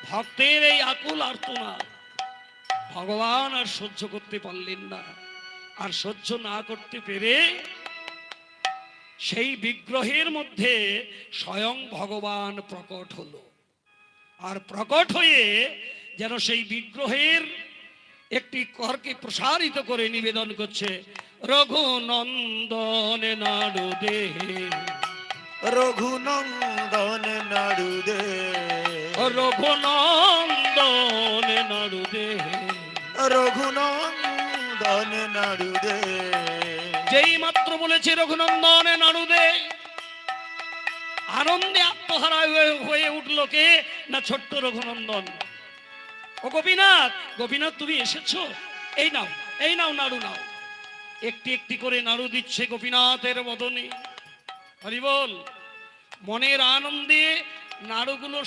ভক্তের এই আকুল আর্তনাদ ভগবান আর সহ্য করতে পারলেন না। আর সহ্য না করতে পেরে সেই বিগ্রহের মধ্যে স্বয়ং ভগবান প্রকট হলো। আর প্রকট হয়ে যেন সেই বিগ্রহের একটি করকে প্রসারিত করে নিবেদন করছে, রঘুনন্দন নাড়ুদে, রঘুনন্দন নাড়ুদে, রঘুনন্দন নাড়ুদে, রঘুনন্দন নাড়ুদে। যেই মাত্র বলেছে রঘুনন্দন নাড়ুদে, আনন্দে আত্মহারা হয়ে উঠল কে না ছোট্ট রঘুনন্দন। ও গোপীনাথ, গোপীনাথ তুমি এসেছো, এই নাও, এই নাও নাড়ু নাও। একটি একটি করে নাড়ু দিচ্ছে গোপীনাথের বদনে। হরি বল। মনের আনন্দে নাড়ুগুলো